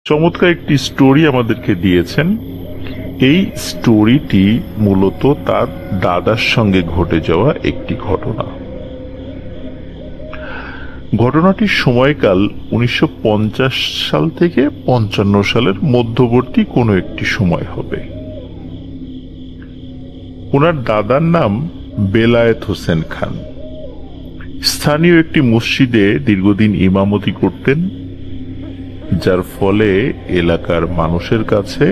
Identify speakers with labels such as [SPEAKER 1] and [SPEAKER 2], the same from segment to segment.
[SPEAKER 1] চমৎকার একটি স্টোরি আমাদেরকে দিয়েছেন। এই স্টোরিটি মূলত তার দাদার সঙ্গে ঘটে যাওয়া একটি ঘটনা। ঘটনাটির সময়কাল 1950 সাল থেকে 55 সালের মধ্যবর্তী কোনো একটি সময় হবে। ওনার দাদার নাম বেলায়েত হোসেন খান। স্থানীয় একটি মসজিদে দীর্ঘদিন ইমামতি করতেন, যার ফলে এলাকার মানুষের কাছে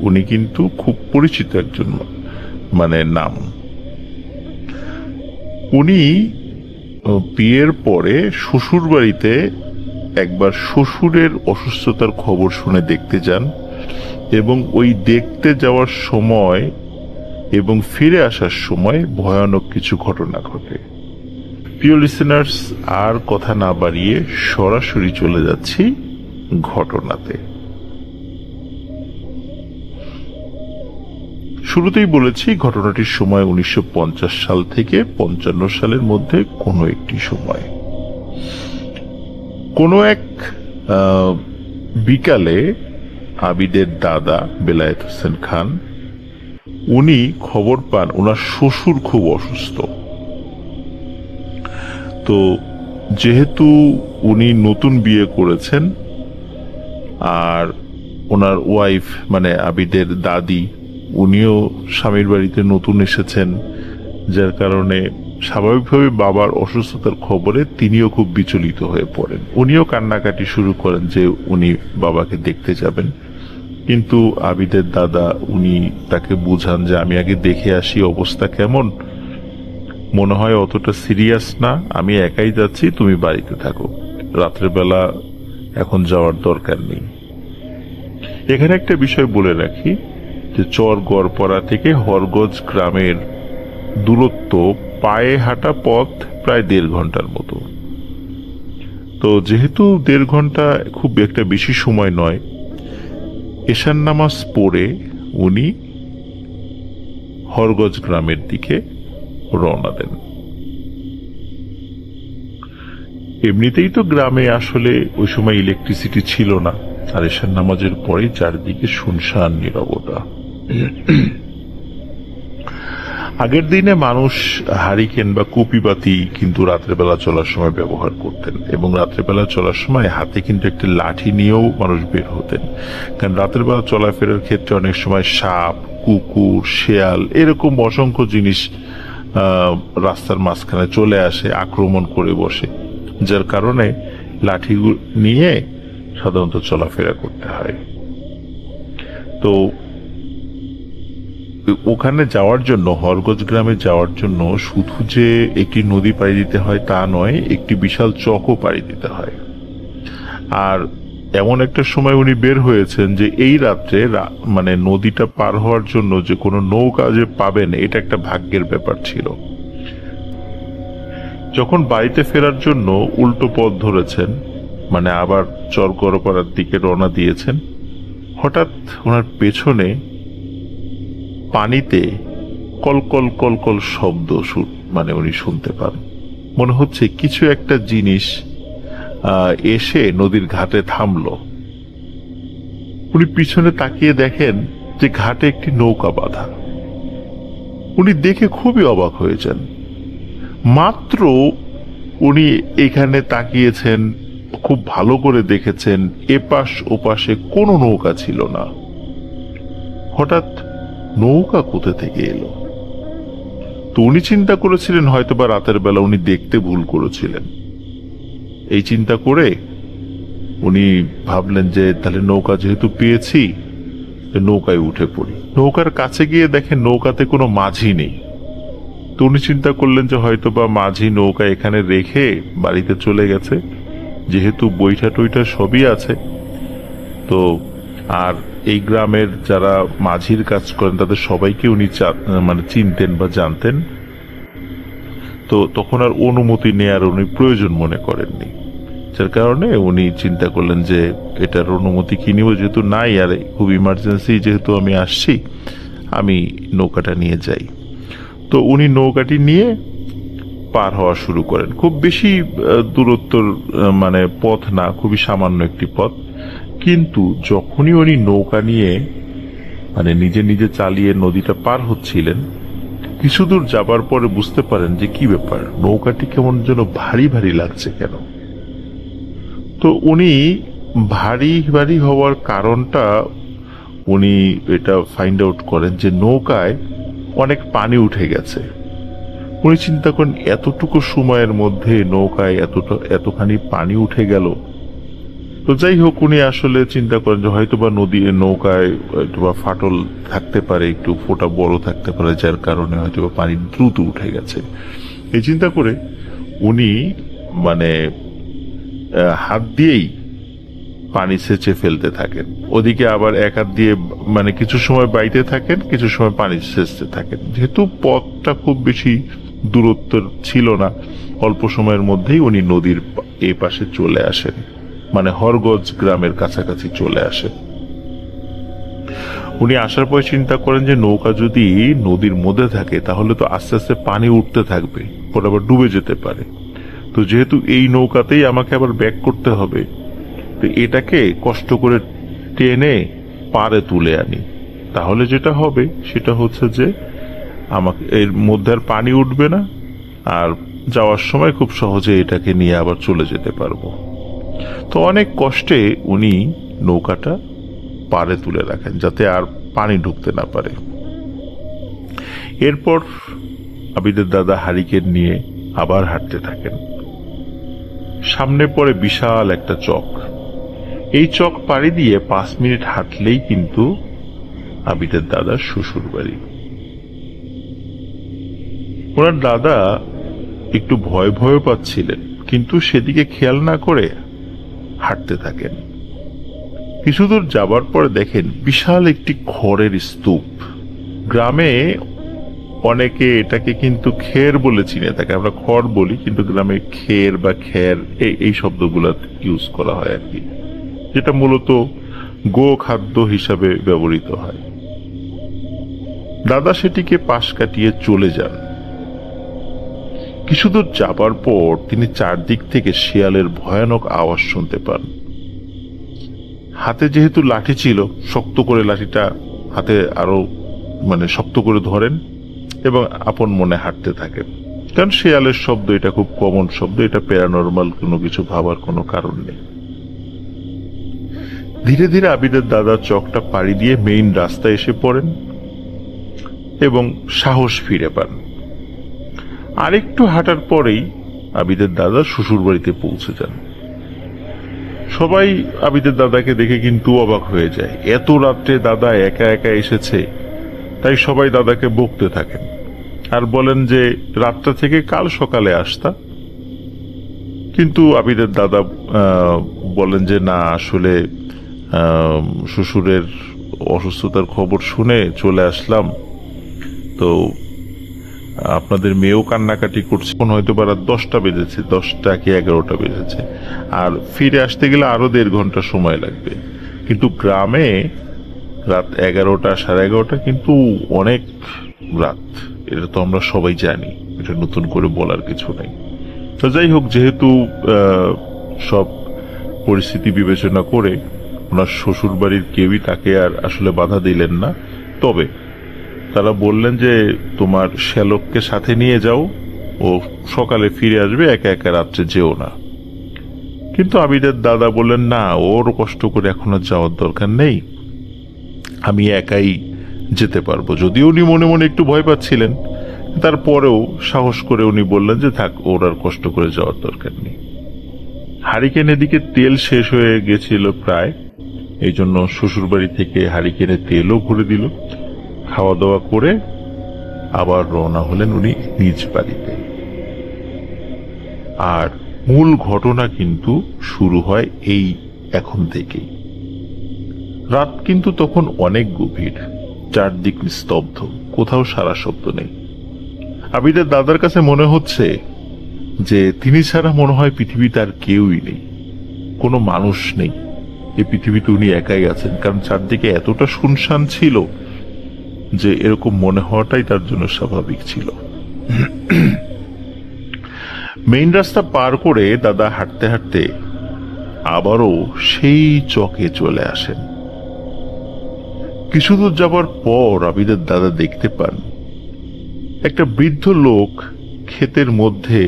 [SPEAKER 1] উনি কিন্তু খুব পরিচিত একজন নাম। উনি বিয়ের পরে শ্বশুর বাড়িতে একবার শ্বশুরের অসুস্থতার খবর শুনে দেখতে যান এবং ওই দেখতে যাওয়ার সময় এবং ফিরে আসার সময় ভয়ানক কিছু ঘটনা ঘটে। প্রিয় লিসেনার্স, আর কথা না বাড়িয়ে সরাসরি চলে যাচ্ছি ঘটনাতে। শুরুতেই বলেছি ঘটনাটির সময় 1950 সাল থেকে 55 সালের মধ্যে কোনো একটি সময়। কোনো এক বিকালে আবিদের দাদা বেলায়েত হোসেন খান উনি খবর পান ওনার শ্বশুর খুব অসুস্থ। তো যেহেতু উনি নতুন বিয়ে করেছেন আর ওনার ওয়াইফ আবিদের দাদি উনিও স্বামীর বাড়িতে নতুন এসেছেন, যার কারণে স্বাভাবিকভাবে বাবার অসুস্থতার খবরে তিনিও খুব বিচলিত হয়ে পড়েন। উনিও কান্নাকাটি শুরু করেন যে উনি বাবাকে দেখতে যাবেন, কিন্তু আবিদের দাদা উনি তাকে বুঝান যে আমি আগে দেখে আসি অবস্থা কেমন, মনে হয় অতটা সিরিয়াস না, আমি একাই যাচ্ছি, তুমি বাড়িতে থাকো, রাত্রেবেলা এখন যাওয়ার দরকার নেই। এখানে একটা বিষয় বলে রাখি যে চর গড়পাড়া থেকে হরগজ গ্রামের দূরত্ব পায়ে হাঁটা পথ প্রায় 1.5 ঘন্টার মতো। তো যেহেতু 1.5 ঘন্টা খুব একটা বেশি সময় নয়, এশার নামাজ পড়ে উনি হরগজ গ্রামের দিকে রওনা দেন। এমনিতেই তো গ্রামে আসলে ওই সময় ইলেকট্রিসিটি ছিল না, আর এশার নামাজের পরে চারদিকে শুনশান নীরবতা। আগের দিনে মানুষ হারিকেন বা কুপিবাতি কিন্তু রাত্রেবেলা চলার সময় ব্যবহার করতেন, এবং রাত্রেবেলা চলার সময় হাতে কিন্তু একটা লাঠি নিয়েও মানুষ বের হতেন, কারণ রাত্রেবেলা চলাফেরার ক্ষেত্রে অনেক সময় সাপ, কুকুর, শেয়াল এরকম অসংখ্য জিনিস রাস্তার মাঝখানে চলে আসে, আক্রমণ করে বসে, যার কারণে লাঠি নিয়ে সাধারণত চলাফেরা করতে হয়। তো ওখানে যাওয়ার জন্য, হরগজ গ্রামে যাওয়ার জন্য শুধু যে একটি নদী পাড়ি দিতে হয় তা নয়, একটি বিশাল চকও পাড়ি দিতে হয়। আর এমন একটা সময় উনি বের হয়েছেন যে এই রাত্রে নদীটা পার হওয়ার জন্য যে কোনো নৌকা যে পাবেন এটা একটা ভাগ্যের ব্যাপার ছিল। যখন বাড়িতে ফেরার জন্য উল্টো পথ ধরেছেন, আবার চর গড়পাড়ার দিকে রওনা দিয়েছেন, হঠাৎ ওনার পেছনে পানিতে কলকল কলকল শব্দ উনি শুনতে পান। মনে হচ্ছে কিছু একটা জিনিস এসে নদীর ঘাটে থামলো। উনি পিছনে তাকিয়ে দেখেন যে ঘাটে একটি নৌকা বাঁধা। উনি দেখে খুবই অবাক হয়ে যান। মাত্র উনি এখানে তাকিয়েছেন, খুব ভালো করে দেখেছেন, এপাশ ওপাশে কোনো নৌকা ছিল না। হঠাৎ নৌকা কোথা থেকে এলো? তো উনি চিন্তা করেছিলেন হয়তোবা রাতের বেলা উনি দেখতে ভুল করেছিলেন। এই চিন্তা করে উনি ভাবলেন যে তাহলে নৌকা যেহেতু পেয়েছি, নৌকায় উঠে পড়ি। নৌকার কাছে গিয়ে দেখেন নৌকাতে কোনো মাঝি নেই। তো উনি চিন্তা করলেন যে হয়তোবা মাঝি নৌকা এখানে রেখে বাড়িতে চলে গেছে, যেহেতু বৈঠা টইঠা সবই আছে। তো আর এই গ্রামের যারা মাঝির কাজ করেন তাদের সবাইকে উনি চিনতেন বা জানতেন। তো তখন আর অনুমতি নেয়ার উনি প্রয়োজন মনে করেননি, যার কারণে উনি চিন্তা করলেন যে এটার অনুমতি কি নিব, যেহেতু নাই, আর খুব ইমার্জেন্সি যেহেতু আমি আসছি, আমি নৌকাটা নিয়ে যাই। তো উনি নৌকাটি নিয়ে পার হওয়া শুরু করেন। খুব বেশি দূরত্বর পথ না, খুবই সামান্য একটি পথ, কিন্তু যখনই উনি নৌকা নিয়ে মানে নিজে নিজে চালিয়ে নদীটা পার হচ্ছিলেন, কিছু দূর যাবার পরে বুঝতে পারেন যে কি ব্যাপার, নৌকাটি কেমন যেন ভারী ভারী লাগছে কেন। তো উনি ভারী ভারী হওয়ার কারণটা উনি এটা ফাইন্ড আউট করেন যে নৌকায় অনেক পানি উঠে গেছে। উনি চিন্তা করেন এতটুকু সময়ের মধ্যে নৌকায় এতখানি পানি উঠে গেল। তো যাই হোক, উনি আসলে চিন্তা করেন যে হয়তোবা নৌকায় হয়তোবা ফাটল থাকতে পারে, একটু ফোঁটা বড় থাকতে পারে, যার কারণে হয়তোবা পানি দ্রুত উঠে গেছে। এই চিন্তা করে উনি মানে হাত দিয়েই পানি সেচে ফেলতে থাকেন। ওদিকে আবার এক হাত দিয়ে মানে কিছু সময় বাইতে থাকেন, কিছু সময় পানি সেচতে থাকেন। যেহেতু পথটা খুব বেশি দূরত্ব ছিল না, অল্প সময়ের মধ্যেই উনি নদীর এই পাশে চলে আসেন, মানে হরগজ গ্রামের কাছাকাছি চলে আসেন। উনি আসার পর চিন্তা করেন যে নৌকা যদি নদীর মধ্যে থাকে তাহলে তো আস্তে আস্তে পানি উঠতে থাকবে, পরে আবার ডুবে যেতে পারে। তো যেহেতু এই নৌকাতেই আমাকে আবার ব্যাক করতে হবে, তো এটাকে কষ্ট করে টেনে পারে তুলে আনি, তাহলে যেটা হবে সেটা হচ্ছে যে আমাকে এর মধ্যে আর পানি উঠবে না, আর যাওয়ার সময় খুব সহজে এটাকে নিয়ে আবার চলে যেতে পারবো। তো অনেক কষ্টে উনি নৌকাটা পারে তুলে রাখেন যাতে আর পানি ঢুকতে না পারে। এরপর আবিদের দাদা হারিকেন নিয়ে আবার হাঁটতে থাকেন। সামনে পড়ে বিশাল একটা চক। এই চক পাড়ি দিয়ে 5 মিনিট হাঁটলেই কিন্তু আবিদের দাদার শ্বশুর বাড়ি। ওনার দাদা একটু ভয় ভয় পাচ্ছিলেন, কিন্তু সেদিকে খেয়াল না করে হাঁটতে থাকেন। কিছু দূর যাবার পরে দেখেন বিশাল একটি খড়ের স্তূপ। গ্রামে অনেকে এটাকে কিন্তু খের বলে চিনে থাকে, আমরা খড় বলি, কিন্তু গ্রামে খের বা খের এই শব্দগুলো ইউজ করা হয় আর কি, যেটা মূলত গো খাদ্য হিসাবে ব্যবহৃত হয়। দাদা সেটিকে পাশ কাটিয়ে চলে যান। কিছু দূর যাবার পর তিনি চারদিক থেকে শিয়ালের ভয়ানক আওয়াজ শুনতে পান। হাতে যেহেতু লাঠি ছিল, শক্ত করে লাঠিটা হাতে আরো মানে শক্ত করে ধরেন এবং আপন মনে হাঁটতে থাকেন, কারণ শিয়ালের শব্দ এটা খুব কমন শব্দ, এটা প্যারানর্মাল কোনো কিছু ভাবার কোনো কারণ নেই। ধীরে ধীরে আবিদের দাদা চকটা পাড়ি দিয়ে মেইন রাস্তায় এসে পড়েন এবং সাহস ফিরে পান। আরেকটু হাঁটার পরেই আবিদের দাদা শ্বশুর বাড়িতে পৌঁছে যান। সবাই আবিদের দাদাকে দেখে কিন্তু অবাক হয়ে যায়, এত রাত্রে দাদা একা একা এসেছে। তাই সবাই দাদাকে বকতে থাকেন আর বলেন যে রাতটা থেকে কাল সকালে আসতা। কিন্তু আবিদের দাদা বলেন যে না, আসলে শ্বশুরের অসুস্থতার খবর শুনে চলে আসলাম, তো আপনাদের মেয়েও কান্নাকাটি করছে, হয়তো বা রাত 10টা বেজেছে, 10টা কি 11টা বেজেছে, আর ফিরে আসতে গেলে আরো 1.5 ঘন্টা সময় লাগবে। কিন্তু গ্রামে রাত 11টা 11:30 কিন্তু অনেক রাত, এটা তো আমরা সবাই জানি, এটা নতুন করে বলার কিছু নেই। তো যাই হোক, যেহেতু সব পরিস্থিতি বিবেচনা করে ওনার শ্বশুর বাড়ির কেউই তাকে আর আসলে বাধা দিলেন না। তবে তারা বললেন যে তোমার শ্যালককে সাথে নিয়ে যাও, ও সকালে ফিরে আসবে, একা একা রাত্রে যেও না। কিন্তু আবিদের দাদা বললেন না, ওর কষ্ট করে এখন আর যাওয়ার দরকার নেই, আমি একাই যেতে পারবো। যদিও উনি মনে মনে একটু ভয় পাচ্ছিলেন, তারপরেও সাহস করে উনি বললেন যে থাক, ওর আর কষ্ট করে যাওয়ার দরকার নেই। হারিকেন এদিকে তেল শেষ হয়ে গেছিল প্রায়, এই জন্য শ্বশুর বাড়ি থেকে হারিকেনে তেলও ভরে দিল। খাওয়া দাওয়া করে আবার রওনা হলেন উনি নিজ বাড়িতে। আর মূল ঘটনা কিন্তু শুরু হয় এই এখন থেকেই। রাত কিন্তু তখন অনেক গভীর, চারদিক নিস্তব্ধ, কোথাও সারা শব্দ নেই। আবিদের দাদার কাছে মনে হচ্ছে যে তিনি ছাড়া মনে হয় পৃথিবীতে আর কেউই নেই, কোনো মানুষ নেই, এই পৃথিবীতে উনি একাই আছেন। কারণ চারদিকে এতটা শুনশান ছিল যে এরকম মনে হওয়াটাই তার জন্য স্বাভাবিক ছিল। মেইন রাস্তা পার করে দাদা হাঁটতে হাঁটতে আবারও সেই চকে চলে আসেন। কিছুদূর যাবার পর আবিদের দাদা দেখতে পান একটা বৃদ্ধ লোক ক্ষেতের মধ্যে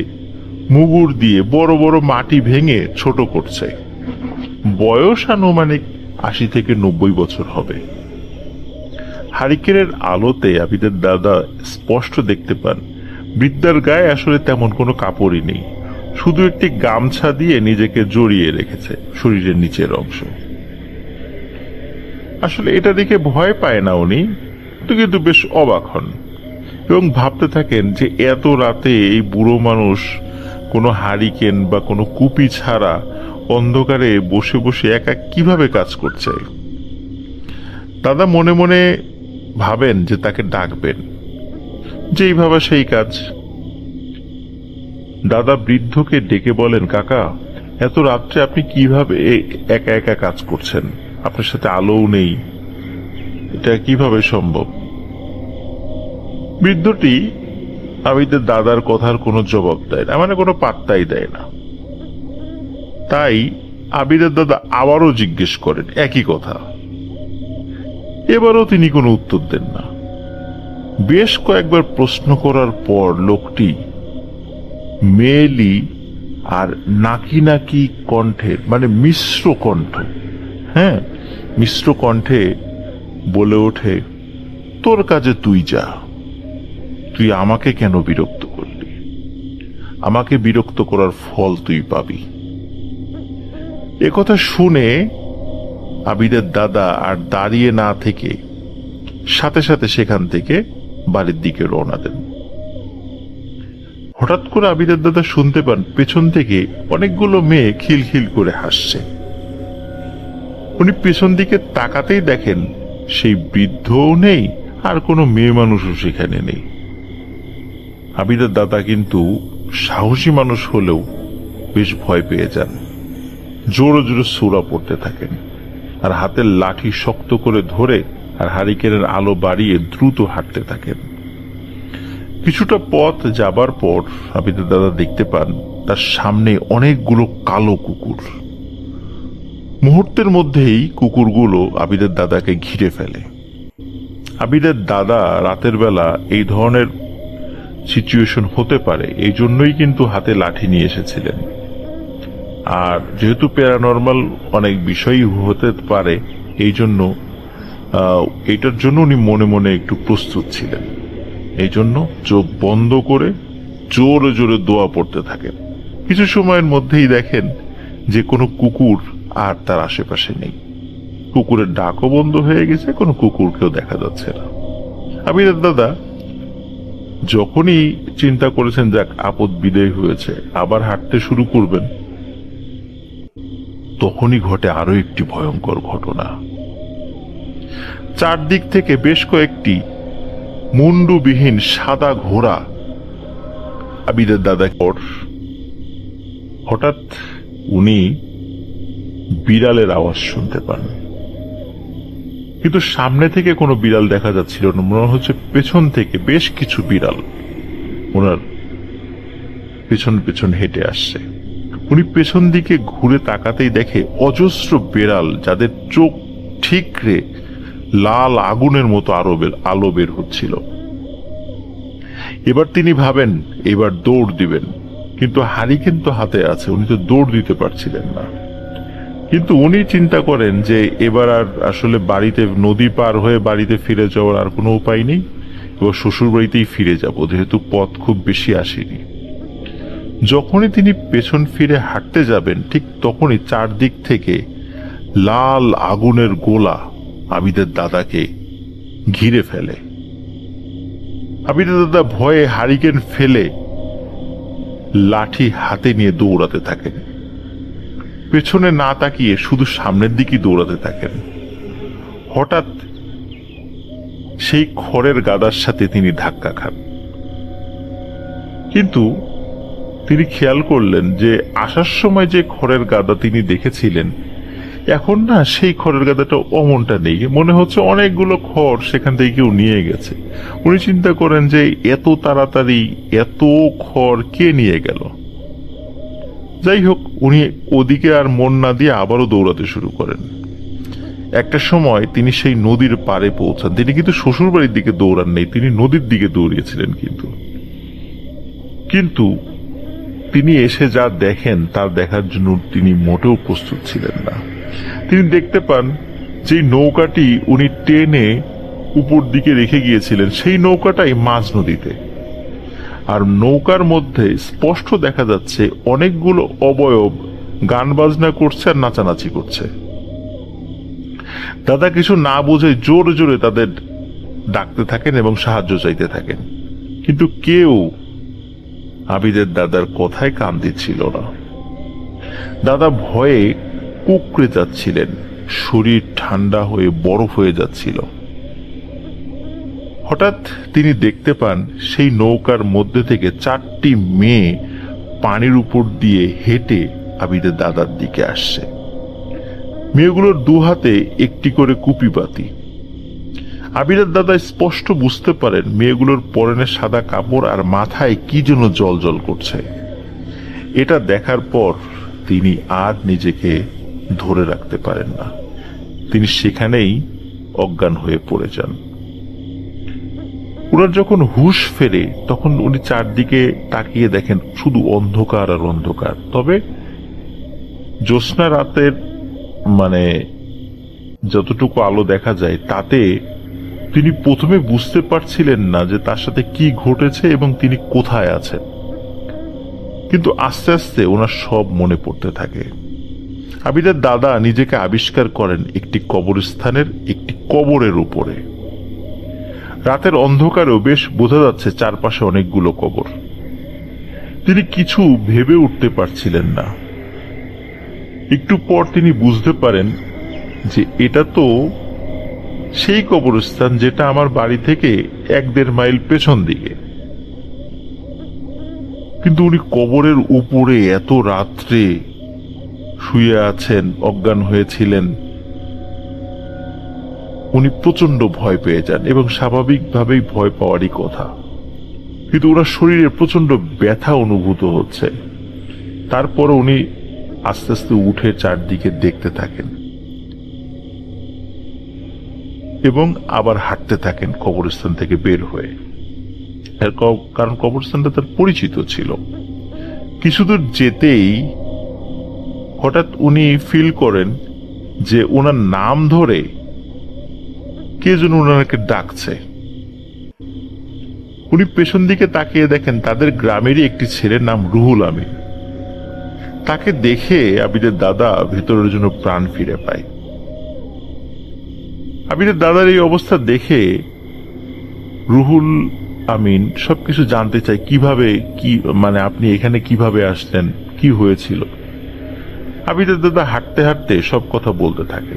[SPEAKER 1] মুগুর দিয়ে বড় বড় মাটি ভেঙে ছোট করছে। বয়স আনুমানিক ৮০ থেকে ৯০ বছর হবে। হারিকেনের আলোতে আবিদের দাদা স্পষ্ট দেখতে পান বৃদ্ধার গায়ে আসলে তেমন কোনো কাপড়ই নেই, শুধু একটি গামছা দিয়ে নিজেকে জড়িয়ে রেখেছে শরীরের নিচের অংশ। আসলে এটা দেখে ভয় পায় না উনি, কিন্তু বেশ অবাক হন এবং ভাবতে থাকেন যে এত রাতে এই বুড়ো মানুষ কোনো হারিকেন বা কোনো কুপি ছাড়া অন্ধকারে বসে বসে একা কিভাবে কাজ করছে। দাদা মনে মনে ভাবেন যে তাকে ডাকবেন, যেই ভাবা সেই কাজ। দাদা বৃদ্ধকে ডেকে বলেন, কাকা, এত রাত্রে আপনি কিভাবে একা একা কাজ করছেন? আপনার সাথে আলোও নেই, এটা কিভাবে সম্ভব? বৃদ্ধটি আবিদের দাদার কথার কোনো জবাব দেয় না, মানে কোনো পাত্তাই দেয় না। তাই আবিদের দাদা আবারও জিজ্ঞেস করেন একই কথা। এবারও তিনি কোনো উত্তর দেন না। বেশ কয়েকবার প্রশ্ন করার পর লোকটি মেয়েলি আর নাকি নাকি কণ্ঠের, মানে মিশ্র কণ্ঠ, মিশ্র কণ্ঠে বলে ওঠে, তোর কাজে তুই যা, তুই আমাকে কেন বিরক্ত করলি? আমাকে বিরক্ত করার ফল তুই পাবি। একথা শুনে আবিদের দাদা আর দাঁড়িয়ে না থেকে সাথে সাথে সেখান থেকে বাড়ির দিকে রওনা দেন। হঠাৎ করে আবিদের দাদা শুনতে পান পেছন থেকে অনেকগুলো মেয়ে খিলখিল করে হাসছে। উনি পেছন দিকে তাকাতেই দেখেন সেই বৃদ্ধও নেই আর কোনো মেয়ে মানুষও সেখানে নেই। আবিদের দাদা কিন্তু সাহসী মানুষ হলেও বেশ ভয় পেয়ে যান, জোরে জোরে সূরা পড়তে থাকেন আর হাতের লাঠি শক্ত করে ধরে আর হারিকেনের আলো বাড়িয়ে দ্রুত হাঁটতে থাকেন। কিছুটা পথ যাবার পর আবিদের দাদা দেখতে পান তার সামনে অনেকগুলো কালো কুকুর। মুহূর্তের মধ্যেই কুকুরগুলো আবিদের দাদাকে ঘিরে ফেলে। আবিদের দাদা রাতের বেলা এই ধরনের সিচুয়েশন হতে পারে এই জন্যই কিন্তু হাতে লাঠি নিয়ে এসেছিলেন। আর যেহেতু প্যারানর্মাল অনেক বিষয়ই হতে পারে, এই জন্য এটার জন্য উনি মনে মনে একটু প্রস্তুত ছিলেন। এই জন্য চোখ বন্ধ করে জোরে জোরে দোয়া পড়তে থাকেন। কিছু সময়ের মধ্যেই দেখেন যে কোনো কুকুর আর তার আশেপাশে নেই। কুকুরের ডাকও বন্ধ হয়ে গেছে, কোনো কুকুরকেও দেখা যাচ্ছে না। আবিদের দাদা যখনই চিন্তা করেছেন যাক আপদ বিদায় হয়েছে, আবার হাঁটতে শুরু করবেন, তখনই ঘটে আরো একটি ভয়ঙ্কর ঘটনা। চারদিক থেকে বেশ কয়েকটি মুন্ডুবিহীন সাদা ঘোড়া আবিদের দাদা। হঠাৎ উনি বিড়ালের আওয়াজ শুনতে পান, কিন্তু সামনে থেকে কোনো বিড়াল দেখা যাচ্ছিল না। মনে হচ্ছে পেছন থেকে বেশ কিছু বিড়াল ওনার পেছন পেছন হেঁটে আসছে। উনি পেছন দিকে ঘুরে তাকাতেই দেখে অজস্র বিড়াল, যাদের চোখ ঠিকরে লাল আগুনের মতো আলো বের হচ্ছিল। এবার তিনি ভাবেন এবার দৌড় দিবেন, কিন্তু হারিকেন তো হাতে আছে, উনি তো দৌড় দিতে পারছিলেন না। কিন্তু উনি চিন্তা করেন যে এবার আর আসলে বাড়িতে, নদী পার হয়ে বাড়িতে ফিরে যাওয়ার আর কোনো উপায় নেই, এবার শ্বশুর বাড়িতেই ফিরে যাব, যেহেতু পথ খুব বেশি আসেনি। যখনই তিনি পেছন ফিরে হাঁটতে যাবেন, ঠিক তখনই চারদিক থেকে লাল আগুনের গোলা আবিদের দাদাকে ঘিরে ফেলে। আবিদের দাদা ভয়ে হারিকেন ফেলে লাঠি হাতে নিয়ে দৌড়াতে থাকেন। পেছনে না তাকিয়ে শুধু সামনের দিকেই দৌড়াতে থাকেন। হঠাৎ সেই খড়ের গাদার সাথে তিনি ধাক্কা খান, কিন্তু তিনি খেয়াল করলেন যে আসার সময় যে খড়ের গাদা তিনি দেখেছিলেন, এখন না সেই খড়ের গাদাটা অমনটা নেই। মনে হচ্ছে অনেকগুলো খড় সেখান থেকে কেউ নিয়ে গেছে। উনি চিন্তা করেন যে এত তাড়াতাড়ি এত খড় কে নিয়ে গেল। যাই হোক, উনি ওদিকে আর মন না দিয়ে আবারও দৌড়াতে শুরু করেন। একটা সময় তিনি সেই নদীর পাড়ে পৌঁছান। তিনি কিন্তু শ্বশুর বাড়ির দিকে দৌড়ান নেই, তিনি নদীর দিকে দৌড়িয়েছিলেন। কিন্তু তিনি এসে যা দেখেন তা দেখার জন্য তিনি মোটেও প্রস্তুত ছিলেন না। তিনি দেখতে পান যে নৌকাটি উনি টেনে উপর দিকে রেখে গিয়েছিলেন, সেই নৌকাটাই মাঝ নদীতে। আর নৌকার মধ্যে স্পষ্ট দেখা যাচ্ছে অনেকগুলো অবয়ব গান বাজনা করছে আর নাচানাচি করছে। দাদা কিছু না বুঝে জোরে জোরে তাদের ডাকতে থাকেন এবং সাহায্য চাইতে থাকেন, কিন্তু কেউ আবিদের দাদার কথায় কান দিচ্ছিল না। দাদা ভয়ে কুঁকড়ে যাচ্ছিলেন, শরীর ঠান্ডা হয়ে বরফ হয়ে যাচ্ছিল। হঠাৎ তিনি দেখতে পান সেই নৌকার মধ্যে থেকে 4টি মেয়ে পানির উপর দিয়ে হেঁটে আবিদের দাদার দিকে আসছে। মেয়েগুলোর 2 হাতে একটি করে কুপি বাতি। আবিদের দাদা স্পষ্ট বুঝতে পারেন মেয়েগুলোর পরনে সাদা কাপড় আর মাথায় কি যেন জ্বলজ্বল করছে। এটা দেখার পর তিনি আর নিজেকে ধরে রাখতে পারেন না, তিনি সেখানেই অজ্ঞান হয়ে পড়ে যান। ওনার যখন হুঁশ ফেরে তখন উনি চারদিকে তাকিয়ে দেখেন শুধু অন্ধকার আর অন্ধকার। তবে জ্যোৎস্না রাতের যতটুকু আলো দেখা যায় তাতে তিনি প্রথমে বুঝতে পারছিলেন না যে তার সাথে কি ঘটেছে এবং তিনি কোথায় আছেন, কিন্তু আস্তে আস্তে ওনার সব মনে পড়তে থাকে। আবিদের দাদা নিজেকে আবিষ্কার করেন একটি কবরস্থানের একটি কবরের উপরে। রাতের অন্ধকারেও বেশ বোঝা যাচ্ছে চারপাশে অনেকগুলো কবর। তিনি কিছু ভেবে উঠতে পারছিলেন না। একটু পর তিনি বুঝতে পারেন যে এটা তো সেই কবরস্থান যেটা আমার বাড়ি থেকে 1-1.5 মাইল পেছন দিকে। কিন্তু উনি কবরের উপরে এত রাত্রে শুয়ে আছেন, অজ্ঞান হয়েছিলেন। উনি প্রচন্ড ভয় পেয়ে যান এবং স্বাভাবিকভাবেই ভয় পাওয়ারই কথা, কিন্তু ওনার শরীরে প্রচন্ড ব্যথা অনুভূত হচ্ছে। তারপর উনি আস্তে আস্তে উঠে চারদিকে দেখতে থাকেন এবং আবার হাঁটতে থাকেন কবরস্থান থেকে বের হয়ে, কারণ কবরস্থানটা তার পরিচিত ছিল। কিছুদূর যেতেই হঠাৎ উনি ফিল করেন যে ওনার নাম ধরে কে যেন ওনাকে ডাকছে। উনি পেছন দিকে তাকিয়ে দেখেন তাদের গ্রামেরই একটি ছেলের নাম রুহুল আমিন। তাকে দেখে আবিদের দাদা ভেতরের জন্য প্রাণ ফিরে পায়। আবিদের দাদার এই অবস্থা দেখে রুহুল আমিন সবকিছু জানতে চায়, কিভাবে আপনি এখানে কিভাবে আসলেন, কি হয়েছিল। আবিদের দাদা হাঁটতে হাঁটতে সব কথা বলতে থাকে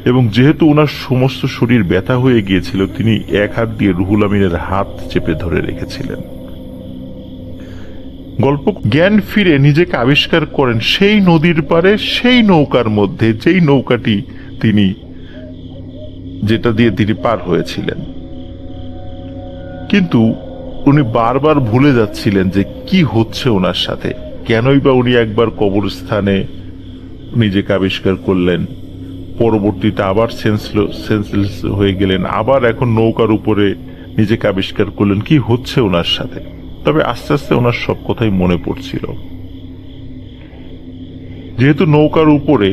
[SPEAKER 1] এবং যেহেতু ওনার সমস্ত শরীর ব্যথা হয়ে গিয়েছিল তিনি এক হাত দিয়ে রুহুল আমিনের হাত চেপে ধরে রেখেছিলেন। গল্প জ্ঞান ফিরে নিজেকে আবিষ্কার করেন সেই নদীর পারে, সেই নৌকার মধ্যে, যেই নৌকাটি যেটা দিয়ে তিনি পার হয়েছিলেন। কিন্তু উনি বারবার ভুলে যাচ্ছিলেন যে কি হচ্ছে ওনার সাথে, কেনই বা উনি একবার কবরস্থানে নিজেকে আবিষ্কার করলেন, পরবর্তীতে আবার সেন্সলেস হয়ে গেলেন, আবার এখন নৌকার উপরে নিজেকে আবিষ্কার করলেন, কি হচ্ছে ওনার সাথে। তবে আস্তে আস্তে ওনার সব কথাই মনে পড়ছিল। যেহেতু নৌকার উপরে,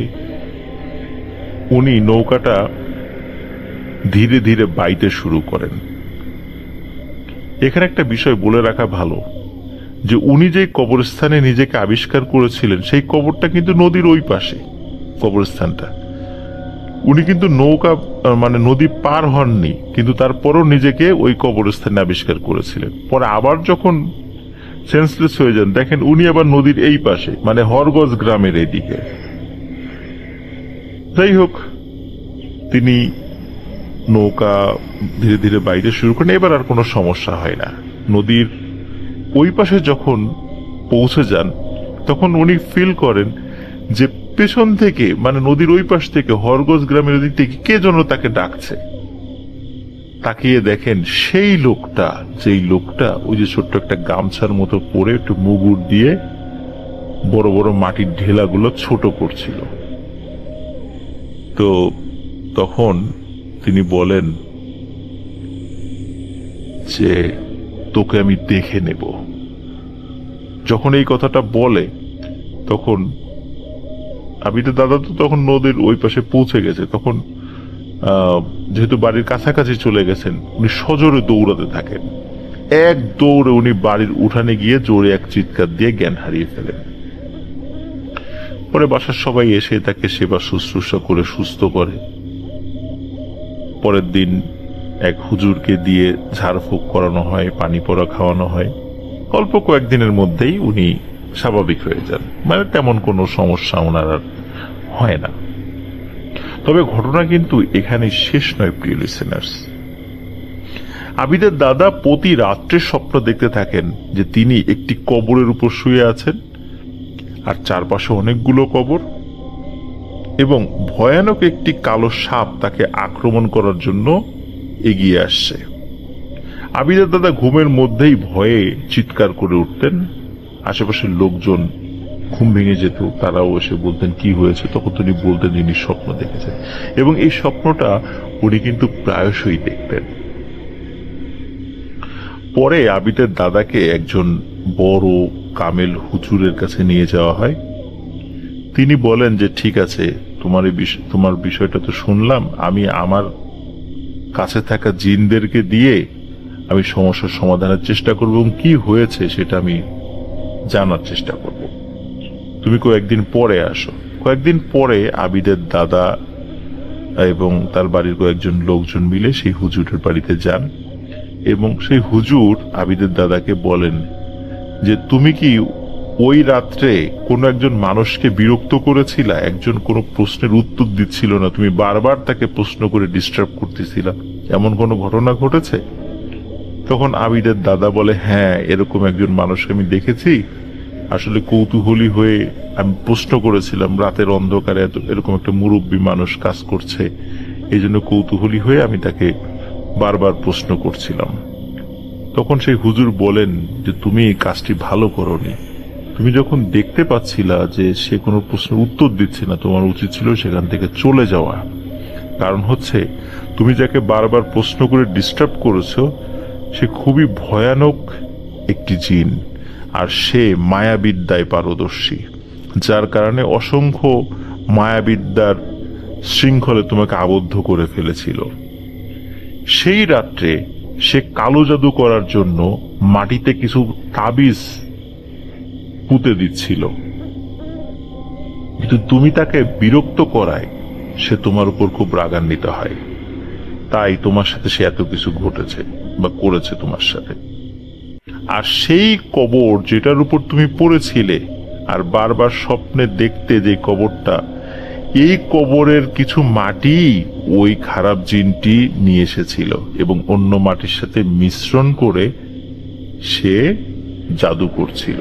[SPEAKER 1] উনি নৌকাটা ধীরে ধীরে বাইতে শুরু করেন। এখানে একটা বিষয় বলে রাখা ভালো যে উনি যে কবরস্থানে নিজেকে আবিষ্কার করেছিলেন সেই কবরটা কিন্তু নদীর ওই পাশে কবরস্থানটা। উনি কিন্তু নদী পার হননি, কিন্তু তারপরও নিজেকে ওই কবরস্থানে আবিষ্কার করেছিলেন। পরে আবার যখন সেন্সলেস হয়ে যান দেখেন উনি আবার নদীর এই পাশে, হরগজ গ্রামের এইদিকে। যাই হোক, তিনি নৌকা ধীরে ধীরে বাইরে শুরু করেন। এবার আর কোনো সমস্যা হয় না। নদীর ওই পাশে যখন পৌঁছে যান তখন উনি ফিল করেন যে পেছন থেকে, নদীর ওই পাশ থেকে, হরগজ গ্রামের দিক থেকে কে যেন তাকে ডাকছে। তাকিয়ে দেখেন সেই লোকটা, যেই লোকটা ওই যে ছোট্ট একটা গামছার মতো পরে একটু মুগুর দিয়ে বড় বড় মাটির ঢেলাগুলো ছোট করছিল। তো তখন তিনি বলেন যে তোকে আমি দেখে নেব। যখন এই কথাটা বলে তখন আবিদের দাদা তো তখন নদীর ওই পাশে পৌঁছে গেছে। তখন যেহেতু বাড়ির কাছাকাছি চলে গেছেন, উনি সজোরে দৌড়াতে থাকেন। এক দৌড়ে উনি বাড়ির উঠানে গিয়ে জোরে এক চিৎকার দিয়ে জ্ঞান হারিয়ে ফেলেন। পরে বাসার সবাই এসে তাকে সেবা শুশ্রূষা করে সুস্থ করে। পরের দিন এক হুজুরকে দিয়ে ঝাড়ফুঁক করানো হয়, পানি পড়া খাওয়ানো হয়। অল্প কয়েকদিনের মধ্যেই উনি স্বাভাবিক হয়ে যান, মানে তেমন কোনো সমস্যা ওনার আর হয় না। তবে ঘটনা কিন্তু এখানে শেষ নয় প্রিয় লিসেনার্স। আবিদের দাদা প্রতি রাত্রে স্বপ্ন দেখতে থাকেন যে তিনি একটি কবরের উপর শুয়ে আছেন, আর চারপাশে অনেকগুলো কবর, এবং ভয়ানক একটি কালো সাপ তাকে আক্রমণ করার জন্য এগিয়ে আসছে। আবিদের দাদা ঘুমের মধ্যেই ভয়ে চিৎকার করে উঠতেন। আশেপাশের লোকজন ঘুম ভেঙে যেত, তারাও এসে বলতেন কি হয়েছে। তখন তিনি বলতেন যিনি স্বপ্ন দেখেছেন, এবং এই স্বপ্নটা উনি কিন্তু প্রায়শই দেখতেন। পরে আবিদের দাদাকে একজন বড় কামেল হুজুরের কাছে নিয়ে যাওয়া হয়। তিনি বলেন যে ঠিক আছে, তোমার বিষয়টা তো শুনলাম, আমি আমার কাছে থাকা জিনদেরকে দিয়ে আমি সমস্যার সমাধানের চেষ্টা করব, এবং কি হয়েছে সেটা আমি জানার চেষ্টা করব। তুমি কয়েকদিন পরে আসো। কয়েকদিন পরে আবিদের দাদা এবং তার বাড়ির কয়েকজন লোকজন মিলে সেই হুজুরের বাড়িতে যান, এবং সেই হুজুর আবিদের দাদাকে বলেন যে তুমি কি ওই রাত্রে কোন একজন মানুষকে বিরক্ত করেছিলা? একজন কোনো প্রশ্নের উত্তর দিচ্ছিল না, তুমি বারবার তাকে প্রশ্ন করে ডিস্টার্ব করতেছিলা, এমন কোনো ঘটনা ঘটেছে? তখন আবিদের দাদা বলে, হ্যাঁ, এরকম একজন মানুষকে আমি দেখেছি। আসলে কৌতূহলী হয়ে আমি প্রশ্ন করেছিলাম, রাতের অন্ধকারে এরকম একটা মুরব্বী মানুষ কাজ করছে, এই জন্য কৌতূহলী হয়ে আমি তাকে বারবার প্রশ্ন করছিলাম। তখন সেই হুজুর বলেন যে তুমি এই কাজটি ভালো করোনি। তুমি যখন দেখতে পাচ্ছিলা যে সে কোনো প্রশ্নের উত্তর দিচ্ছে না, তোমার উচিত ছিল সেখান থেকে চলে যাওয়া। কারণ হচ্ছে তুমি যাকে বারবার প্রশ্ন করে ডিস্টার্ব করেছো সে খুবই ভয়ানক একটি জিন, আর সে মায়াবিদ্যায় পারদর্শী, যার কারণে অসংখ্য মায়াবিদ্যার শৃঙ্খলে তোমাকে আবদ্ধ করে ফেলেছিল। সেই রাত্রে সে কালো জাদু করার জন্য মাটিতে কিছু তাবিজ পুঁতে দিচ্ছিল, কিন্তু তুমি তাকে বিরক্ত করায় সে তোমার উপর খুব রাগান্বিত হয়। তাই তোমার সাথে সে এত কিছু ঘটেছে বা করেছে তোমার সাথে। আর সেই কবর যেটার উপর তুমি পড়েছিলে আর বারবার স্বপ্নে দেখতে যে কবরটা, এই কবরের কিছু মাটি ওই খারাপ জিনটি নিয়ে এসেছিল, এবং অন্য মাটির সাথে মিশ্রণ করে সে জাদু করছিল।